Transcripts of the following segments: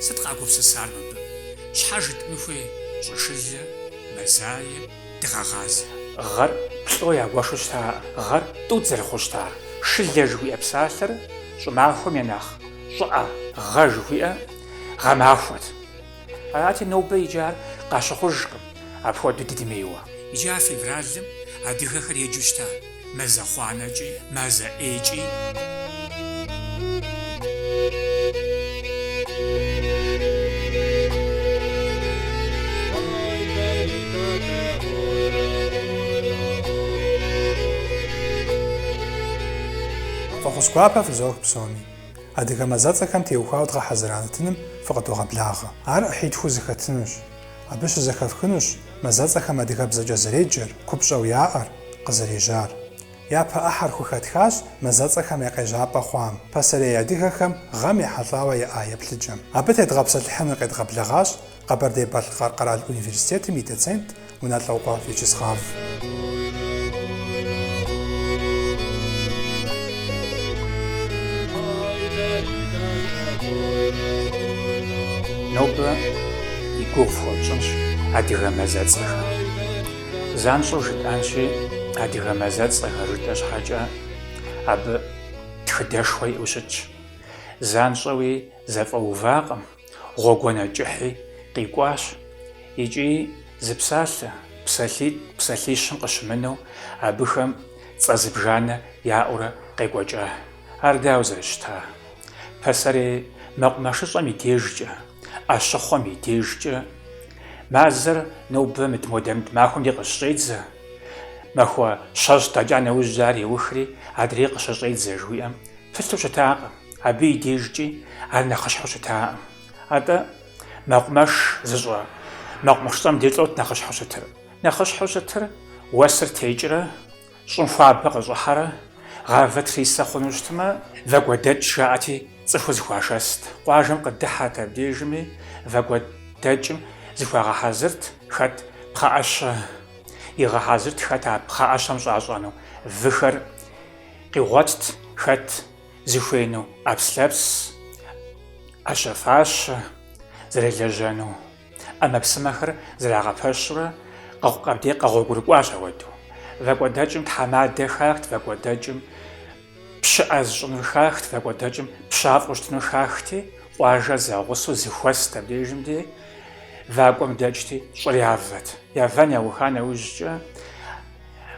Сыт къагупсысар мыбы? Щхьэ жытӏын хуей? ЩӀышылэ, мэзае, дыгъэгъазэ. Гъэр плӀо ягуэшу щытаӀэ. Гъэр тӀу зэрыхъуу щытар. Шылэ жыхуиӀэ псалъэр щӀымахуэм я нэхъ щӀыӀэ гъэ жыхуиӀэ гъэмахуэт. Арати нобэ иджы ар къащыхъужкъым апхуэдэу дыдмейуэ. Иджы а февралым адыгэхэр еджэу щыта мазэ хъуанэкӀи, мазэ ӀейкӀи. Фӏэхъус гуапэ фызох псоми. Адыгэ мазэцӏэхэм теухуауэ дгъэхьэзыранытыным фыкъыдогъэблагъэ. Ар ӏыхьитхуу зэхэтынущ. Абы щызэхэфхынущ мазэцӏэхэм адыгэбзэкӏэ зэреджэр, купщӏэу яӏэр, къызэрежьар. Япэ ӏыхьэр хухэтхащ мазэцӏэхэм я къежьапӏэ хъуам, пасэрей адыгэхэм гъэм ехьэлӏауэ иӏа еплъыджэм. Абы тедгъэпсэлъыхьыныр къедгъэблэгъащ Къэбэрдей-Балъкъэр къэрал университетым и доцент Уналӏэукъуэ Вячеслав. Нобэ и гугъу фхуэпщӏынщ адыгэ мазэцӏэхэр. Занщӏэу жытӏэнщи, адыгэ мазэцӏэхэр жытӏэ щхьэкӏэ абы тхыдэшхуэ иӏэу щытщ. Занщӏэуи зэфӏэувакъым, гъуэгуанэ кӏыхьи къикӏуащ, икӏи зы псалъэ, псалъитӏ, псалъищым къыщымынэу абыхэм цӏэ зыбжанэ яӏэурэ къекӏуэкӏа. Ар дауэ зэрыщыта? Пасэрей мэкъумэшыщӏэм и дежкӏэ, ӏэщыхъуэм и дежкӏэ мазэр нобэ махуэм дей къыщыщӏедзэ, махуэ щэщӏ дэкӏа нэужь ар еухри адрей къыщыщӏедзэ жыхуиӏэм пылъу щытакъым. Абы и дежкӏи ар нэхъыщхьэу щытакъым. Атӏэ мэкъумэш зыщӏэ мэкъумэшыщӏэм дей лӏот нэхъыщхьэу щытыр. Нэхъыщхьэу щытыр уэсыр текӏрэ, щӏым хуабэ къыщӏыхьэрэ, гъавэ трисэ хъуну щытмэ, вэгуэдэкӏ жаӏати цӏыхур зыхуашэст. Къуажэм къыдыхьат абдежми, вэгуэдэкӏым зыхуагъэхьэзырт хэт пхъэӏэщэ игъэхьэзырт хэт а пхъэӏэщэм щӏащӏэну. Выхэр къигъуэтт хэт зыхуейну ӏэпслъэпс, ӏэщэфащэ зэрелэжьэну. ӏэмэпсымэхэр зэрагъэпэщурэ къэбдей къэгъуэгурыкӏуащ ауэдэу. Вэгуэдэкӏым тхьэмадэ хахт, вэгуэдэкӏым пщыӏэ зыщӏынур хахт, вэгуэдэкӏым пщафӏу щытынур хахти, къуажэр зэгъусэу зыхуэст абдежым дей, вакӏуэм дэкӏти щӏыр явэт. Явэн яуха нэужькӏэ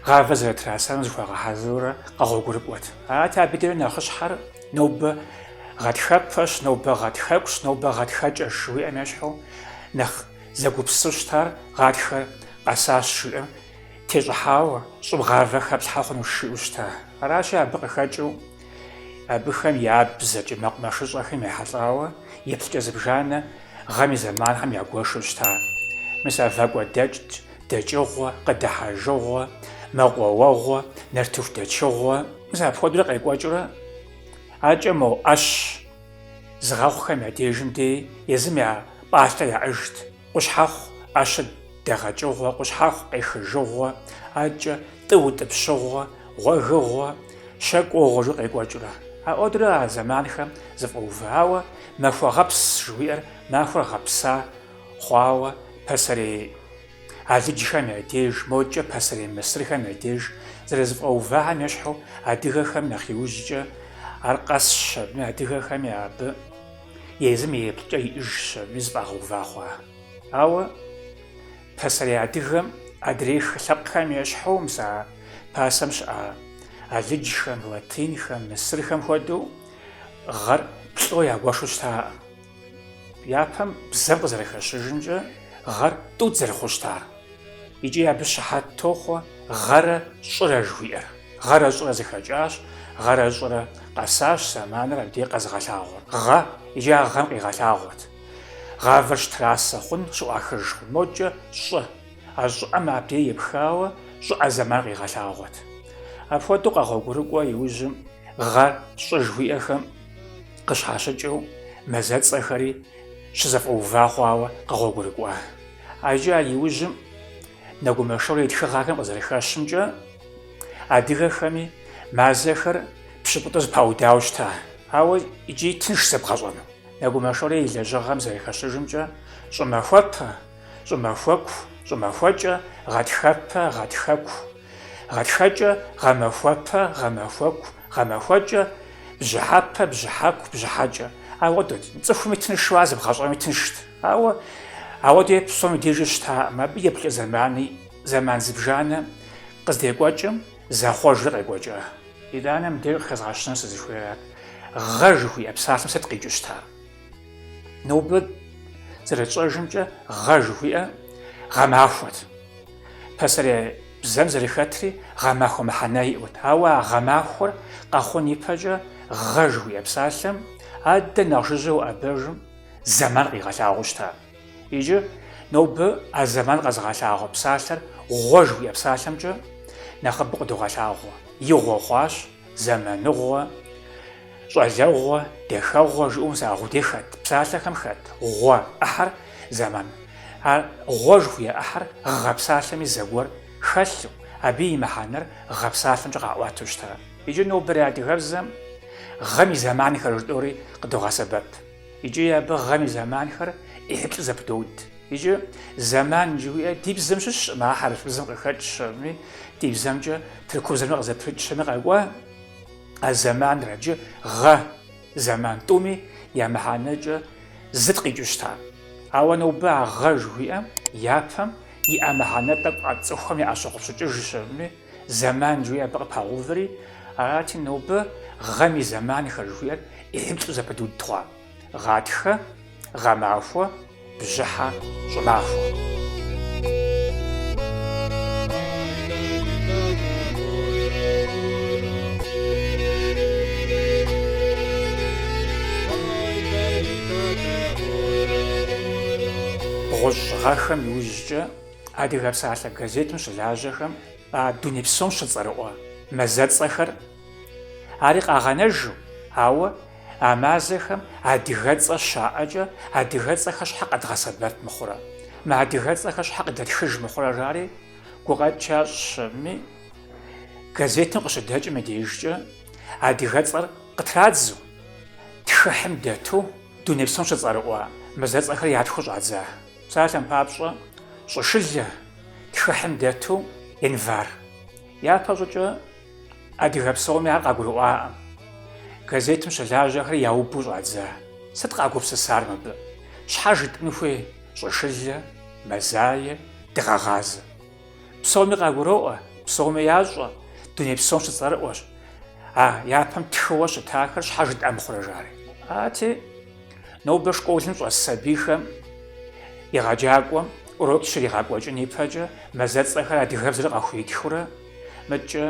гъавэ зэрытрасэм зыхуагъэхьэзырурэ къэгъуэгурыкӏуэт. Арати абы дей нэхъыщхьэр нобэ гъатхэпэщ, нобэ гъатхэкӏущ, нобэ гъатхэкӏэщ жыхуиӏэм ещхьу нэхъ зэгупсысу щытар гъатхэр къэсащ жиӏэм тещӏыхьауэ щӏым гъавэ хэплъхьэ хъуну жиӏэу щыта. Аращи абы къыхэкӏыу абыхэм я бзэкӏэ мэкъумэшыщӏэхэм ехьэлӏауэ еплъыкӏэ зыбжанэ гъэм и зэманхэм ягуэшэу щыта. Мис а вэгуэдэкӏ, дэкӏыгъуэ, къыдыхьэжыгъуэ, мэкъуауэгъуэ, нартыху дэчыгъуэ, мис апхуэдэурэ къекӏуэкӏурэ акӏэ мо ӏэщ зыгъэхъухэм я дежым дей езым я пӏалъэ яӏыжт. Къущхьэхъу ӏэщыр дэгъэкӏыгъуэ, къущхьэхъу къехыжыгъуэ, акӏэ тӏыутӏыпщыгъуэ, гъуэгыгъуэ, щэкӏуэгъуэ жыху къекӏуэкӏурэ. Аӏуэдурэ а зэманхэм зэфӏэувауэ махуэгъэпс жыхуиӏэр махуэр гъэпса хъуауэ пасэрей алыджхэм я деж, мокӏэ пасэрей мысырхэм я деж зэрызэфӏэувахьэм ещхьу адыгэхэм нэхъ иужькӏэ ар къэсщ, адыгэхэм абы езым и еплъыкӏэ иӏыжщ, зыфӏагъэува хъуа. Ауэ пасэрей адыгэм адрей лъэпкъхэм ещхьу мис а пасэм щыӏэ алыджхэм, латинхэм, мысырхэм хуэдэу гъэр плӏо ягуэшу щытаӏым. Япэм бзэм къызэрыхэщыжымкӏэ гъэр тӏу зэрыхъуу щытар. Икӏи абы щыхьэт тохъуэ гъэрэ щӏырэ жыхуиӏэр. Гъэрэ щӏырэ зэхэкӏащ, гъэрэ щӏырэ къэсащ, зэманыр абдей къэзыгъэлъагъуэр. Гъэ икӏи а гъэм къигъэлъагъуэрт. Гъавэр щытрасэ хъун, щыӏуахыж хъун. Мокӏэ щӏы. А щӏыӏэм абдей епхауэ щӏыӏэ зэман къигъэлъагъуэрт. Апхуэдэу къэгъуэгурыкӏуэ иужьым гъэр щӏы жыхуиӏэхэм къыщхьэщыкӏыу мазэцӏэхэри щызэфӏэува хъуауэ къэгъуэгурыкӏуа. Иджы ар иужьым нэгумэшэурэ и тхыгъэхэм къызэрыхэщымкӏэ адыгэхэми мазэхэр пщыкӏутӏу зэпаудауэ щыта. Ауэ иджы тынш зэбгъэщӏэну. нэгумэшэри и лэжьыгъэм зэрыхэщыжымкӏэ щӏымахуэпэ, щӏымахуэку, щӏымахуэкӏэ, гъатхэпэ, гъатхэку, гъатхэкӏэ, гъэмахуэпэ, гъэмахуэку, гъэмахуэкӏэ, бжьыхьэпэ, бжьыхьэку, бжьыхьэкӏэ. Ауэ цӏыхуми тыншу зыбгъэщӏэми тыншт. Ауэ дей псоми дежи щытаӏым. Абы еплъы зэман зыбжанэ къыздекӏуэкӏым зэхъуэжыр къекӏуэкӏэ. Итӏанэ мыбдеж къыхэзгъэщыныр сызыхуейрат. Гъэ жыхуиӏэ псалъэм сыт къикӏыу щыта? Нобэ зэрытщӏэжымкӏэ гъэ жыхуиӏэ гъэмахуэт. Пасэрей бзэм зэрыхэтри гъэмахуэ мыхьэнэ иӏэт. Ауэ а гъэмахуэр къэхъун ипэкӏэ гъэ жыхуиӏэ псалъэм адэ нэхъ жыжьэу ӏэбэжым зэман къигъэлъагъуу щыта. Иджы нобэ а зэман къэзыгъэлъагъуэ псалъэр гъуэ жыхуиӏэ псалъэмкӏэ нэхъыбэу къыдогъэлъагъуэ. Игъуэ хъуащ, зэманыгъуэ, щӏалэгъуэ, дахэгъуэ жыӏэу загъудей хэт. Псалъэхэм хэт гъуэ ӏыхьэр зэман. А гъуэ жыхуиӏэ ӏыхьэр гъэ псалъэми зэгуэр хэлъу, абы и мыхьэнэр гъэ псалъэмкӏэ къаӏуату щыта. Иджы нобэрей адыгэбзэм гъэм и зэманхэр жытӏэури къыдогъэсэбэп. Иджы абы гъэм и зэманхэр ӏеплӏу зэпыдоуд. Иджы зэман жыхуиӏэ ди бзэм щыщӏым, а хьэрфызым къыхэтщэми, ди бзэмкӏэ тырку бзэми къызэпрыкӏщэми къэкӏуа а зэманрэ иджы гъэ зэман тӏуми я мыхьэнэкӏэ зыт къикӏыу щыта. Ауэ нобэ а гъэ жыхуиӏэм япэм и ӏэ мыхьэнэ тӏэкӏу цӏыхухэм и ӏэщӏэкъущыкӏыжщэми зэман жыхуиӏэ абы къыпэгъуври, арати нобэ гъэм и зэманхэр жыхуиӏэр ӏеплӏу зэпыдуд хъуа. Гъатхэ, гъэмахуэ, бжьыхьэ, щӏымахуэ. Гъущӏ гъэхэм иужькӏэ адыгэ псалъэ газетым щылажьэхэм дуней псом щыцӏэрыӏуэ мазэцӏэхэр ари къагъэнэжу, ауэ а мазэхэм адыгэцӏэ щаӏэкӏэ адыгэцӏэхэр щхьэ къэдгъэсэбэп мыхъурэ? Мы адыгэцӏэхэр щхьэ къыдэтхыж мыхъурэ жари гукъэкӏ ящӏми, газетым къыщыдэкӏым и дежкӏэ адыгэцӏэр къытрадзу, тхыхьым дэту дуней псом щыцӏэрыӏуэ мазэцӏэхэр ятхыу щӏадза. Псалъэм папщӏэ щӏышылэ тхыхьым дэту январ. Япэ щӏыкӏэ адыгэ псоми ар къагурыӏуаӏым. Газетым щылажьэхэр яубу щӏадза. Сыт къагупсысар мыбы? Щхьэ жытӏын хуей щӏышылэ, мэзае, дыгъэгъазэ? Псоми къагуроӏуэ, псоми ящӏэ, дуней псом щыцӏэрыӏуэщ. Япэм тхыуэ щытахэр щхьэ жытӏэ мыхъурэ жари? Арати нобэ школым щӏэс сабийхэм егъэджакӏуэм урок щригъэкӏуэкӏын ипэкӏэ мазэцӏэхэр адыгэбзэр къахуитхурэ мыкӏэ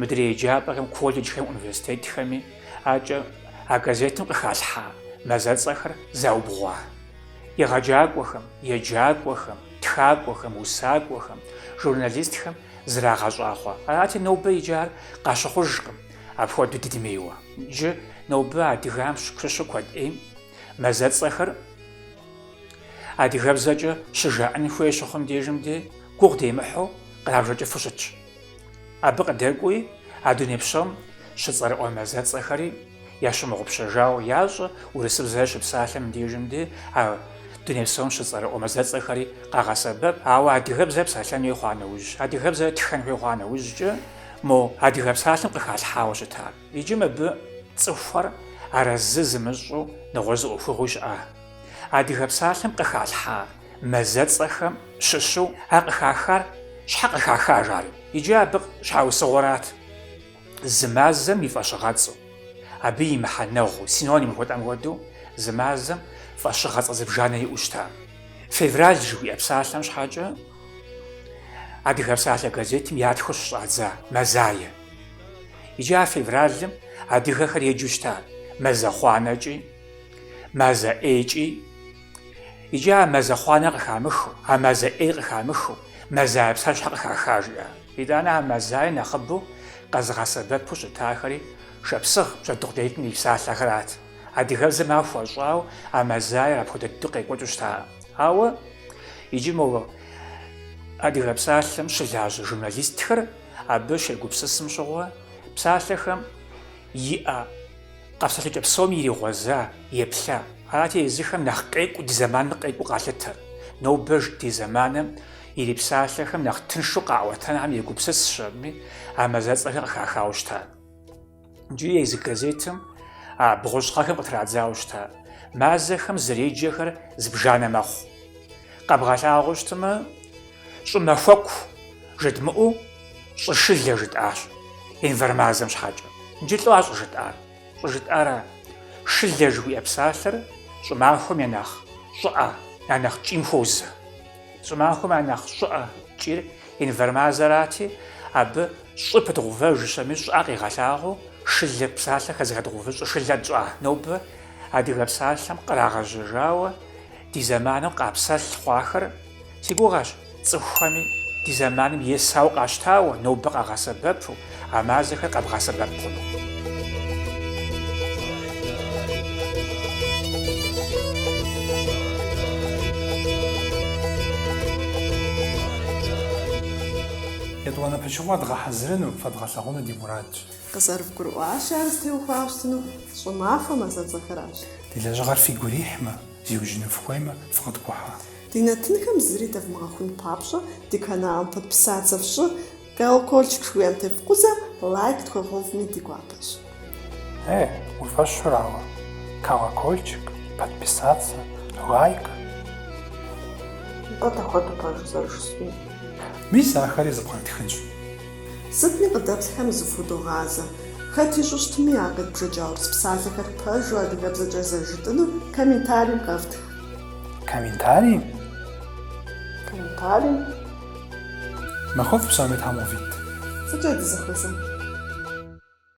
мыдрей еджапӏэхэм, колледжхэм, университетхэми а газетым къыхалъхьа мазэцӏэхэр заубгъуа. Егъэджакӏуэхэм, еджакӏуэхэм, тхакӏуэхэм, усакӏуэхэм, журналистхэм зрагъэщӏа хъуа. Арати нобэ иджы ар къащыхъужкъым апхуэдэу дыдмейуэ. Иджы нобэ адыгам щыщу куэд ӏейм мазэцӏэхэр адыгэбзэкӏэ щыжаӏэн хуей щыхъум дежым де гугъу демыхьу кърабжэкӏыфу щытщ. Абы къыдэкӏуи а дуней псом щыцӏэрыӏуэ мазэцӏэхэри ящымыгъупщэжауэ ящӏэ урысыбзэр щыпсалъэм дежым де а дуней псом щыцӏэрыӏуэ мазэцӏэхэри къагъэсэбэп. Ауэ адыгэбзэр псалъэн хуей хъуа нэужь, адыгэбзэр тхэн хуей хъуа нэужькӏэ мо адыгэ псалъэм къыхалъхьауэ щытар. Иджы мыбы цӏыхухэр арэзы зымыщӏу нэгъуэщӏ зыӏуэхугъуи щыӏа. Адыгэ псалъэм къыхалъхьа мазэцӏэхэм щыщу ар къыхахар щхьэ къыхаха жари? Иджы абы щхьэусыгъуэрат. Зы мазэм и фӏэщыгъэцӏу, абы и мыхьэнэгъу, синоним хуэдэм хуэдэу, зы мазэм фӏэщыгъэцӏэ зыбжанэ иӏэу щыта. Февраль жыхуиӏэ псалъэм щхьэкӏэ адыгэ псалъэ газетым ятхыу щыщӏадза мэзае. Иджы а февралым адыгэхэр еджэу щыта мазэхъуанэкӏи, мазэӏейкӏи. Иджы а мазэхъуанэр къыхамыхыу, а мазэӏей къыхамыхыу, мэзае псалъэ щхьэ къыхаха жиӏэ? Итӏанэ а мэзае нэхъыбэу къэзыгъэсэбэпу щытахэри шапсыгъ пщӏэдыкъутеитӏым и псалъэхэрат. Адыгэбзэм ар хуэщӏауэ а мэзаер апхуэдэ дыдэу къекӏуэкӏыу щытаӏым. Ауэ иджы мо адыгэ псалъэм щылажьэ журналистхэр абы щегупсысым щыгъуэ псалъэхэм иӏэ къэпсалъэкӏэ псоми иригъуэза, еплъа Арати езыхэм нэхъ къекӀуу ди зэманым къекӀуу къалъытэр. Нобэ ди зэманым ирипсалъэхэм нэхъ тыншу къаӀуэтэнхэм егупсысщэми, а мазэцӀэхэр къыхахауэ щыта. Иджыри езы газетым бгъущхъэхэм къытрадзауэ щыта. Мазэхэм зэреджэхэр зыбжанэ мэхъу. Къэбгъэлъагъуэу щытымэ, щӀымахуэку жыдмыӀуу щӀышылэ жытӀащ январь мазэм щхьэкӀэ. Иджы лӀыуэ щӀыжытӀар. ЩӀыжытӀарэ шылэ жыхуиӀэ псалъэр щӀымахуэм я нэхъ щӀыӀэ, я нэхъ кӀийм хуозэ. ЩӀымахуэм я нэхъ щӀыӀэ кӀийр январь мазэрати, абы щӀы пыдгъувэжыщэми щӀыӀэ къигъэлъагъуу шылэ псалъэхэр зэхэдгъувыщӀу шылэ тщӀа. Нобэ адыгэ псалъэм кърагъэжьэжауэ ди зэманым къапсэлъ хъуахэр си гугъэщ цӀыхухэми ди зэманым есауэ къащтауэ, нобэ къагъэсэбэпу, а мазэхэр къэбгъэсэбэп хъуну. етӀуанэ пычыгъуэ дгъэхьэзырыну, фэдгъэлъэгъуну ди мурадщ. КъызэрывгурыӀуащ ар зытеухуауэ щӀымахуэ мазэцӀэхэращ. Ди лэжьыгъэр фигу ирихьмэ, зиужьыну фыхуеймэ, фыкъыткӀухьа. Ди нартынхэм зыри дэвмыгъэхун папщӀэ, ди каналым подписаться фщӀы, колокольчик жыхуиӀэм тепкъузэ, лайк тхуегъэувми ди гуапэщ. Уфэщурауэ. Колокольчик, подписаться, лайк. НтӀэ дахуэдэ пэжу зэрыжысӀэн. Мис ахэри зэбгъэтхынщ. Сытми къыдэплъхэм зыфудогъазэ. Хэт ищӀу щытми а къитбжыкӀа урыс псалъэхэр пэжу адыгэбзэкӀэ зэрыжытӀынур комментарием къэфтх. Комментарий? Комментарием? Махуэв псоми тхьэмывит. ЗэкӀэ дызэхуэзэн.